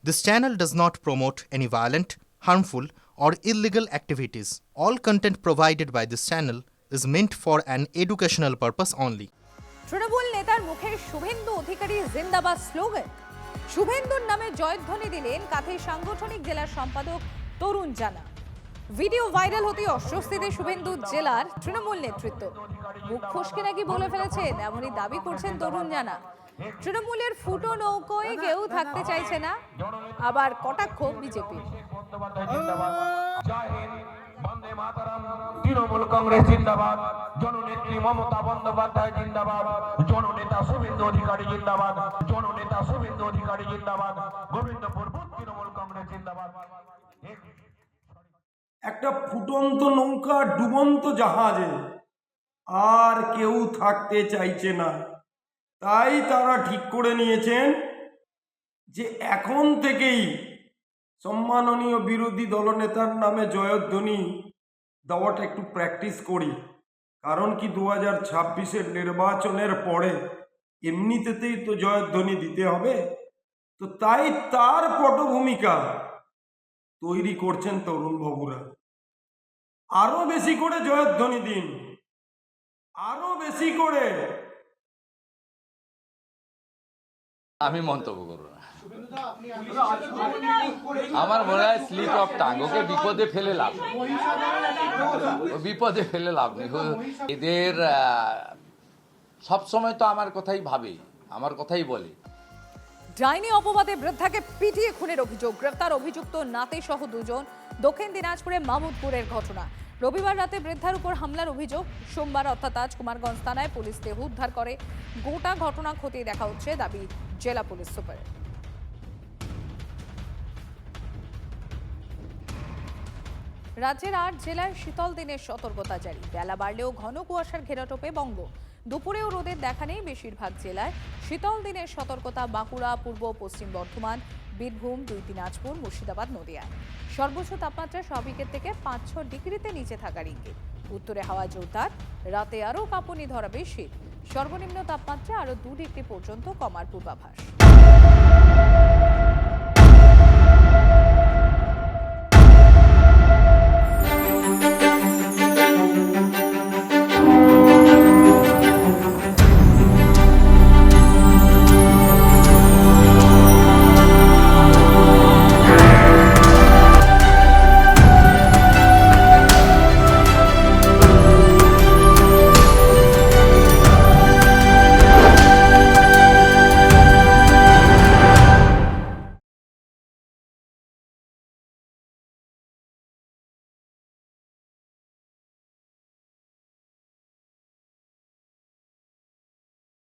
This channel does not promote any violent, harmful, or illegal activities. All content provided by this channel is meant for an educational purpose only. Trinamool নেতার মুখে শুভেন্দু অধিকারী জিন্দাবাদ slogan. শুভেন্দুর নামে জয়ধ্বনি দিলেন কাঁথি সাংগঠনিক জেলার সম্পাদক তরুণ জানা। ভিডিও ভাইরাল হতে অস্বস্তিতে শুভেন্দু জেলার তৃণমূল নেতৃত্ব। মুখ ফসকে নাকি বলে ফেলেছেন এমনই দাবি করছেন তরুণ জানা। তৃণমূলের ফুটো নৌকোয় কেউ থাকতে চাইছে না, আবার কটাক্ষ বিজেপি। তৃণমূল কংগ্রেস জিন্দাবাদ, জননেত্রী মমতা বন্দ্যোপাধ্যায় জিন্দাবাদ, জননেতা শুভেন্দু অধিকারী জিন্দাবাদ, জননেতা শুভেন্দু অধিকারী জিন্দাবাদ, গোবিন্দপুর তৃণমূল কংগ্রেস জিন্দাবাদ। একটা ফুটন্ত নৌকা ডুবন্ত জাহাজে আর কেউ থাকতে চাইছে না, তাই তারা ঠিক করে নিয়েছেন যে এখন থেকেই সম্মাননীয় বিরোধী দলনেতার নামে জয়ধ্বনি দেওয়াটা একটু প্র্যাকটিস করি। কারণ কি 2026-এর নির্বাচনের পরে এমনিতেই তো জয়ধ্বনি দিতে হবে, তো তাই তার পটভূমিকা তৈরি করছেন তরুণ বাবুরা। আরো বেশি করে জয়ধ্বনি দিন, আরো বেশি করে। আমি মন্তব্য করব না, আমার মনে হয় স্লিপ অফ টাং। ওকে বিপদে ফেলে লাভ নেই, বিপদে ফেলে লাভ নেই। এদের সবসময় তো আমার কথাই ভাবে, আমার কথাই বলে। ডাইনি অপবাদে বৃদ্ধাকে পিটিয়ে খুনের অভিযোগ, গ্রেফতার অভিযুক্ত নাতে সহ দুজন। দক্ষিণ দিনাজপুরে মামুদপুরের ঘটনা। রবিবার রাতে বৃদ্ধার উপর হামলার অভিযোগ। সোমবার অর্থাৎ আজ কুমারগঞ্জ থানায় পুলিশ দেহ উদ্ধার করে। গোটা ঘটনা খতিয়ে দেখা হচ্ছে, দাবি জেলা পুলিশ সুপারের। রাজ্যের 8 জেলায় শীতল দিনের সতর্কতা জারি। বেলা বাড়লেও ঘন কুয়াশার ঘেরাটোপে বঙ্গ। দুপুরেও রোদের দেখা নেই বেশিরভাগ জেলায়। শীতল দিনের সতর্কতা বাঁকুড়া, পূর্ব পশ্চিম বর্ধমান, বীরভূম, 2 দিনাজপুর, মুর্শিদাবাদ, নদিয়ায়। সর্বোচ্চ তাপমাত্রা স্বাভাবিকের থেকে 5-6 ডিগ্রিতে নিচে থাকার ইঙ্গিত। উত্তরে হাওয়া জোরদার, রাতে আরও কাঁপুনি ধরাবে শীত। সর্বনিম্ন তাপমাত্রা আরও 2 ডিগ্রি পর্যন্ত কমার পূর্বাভাস।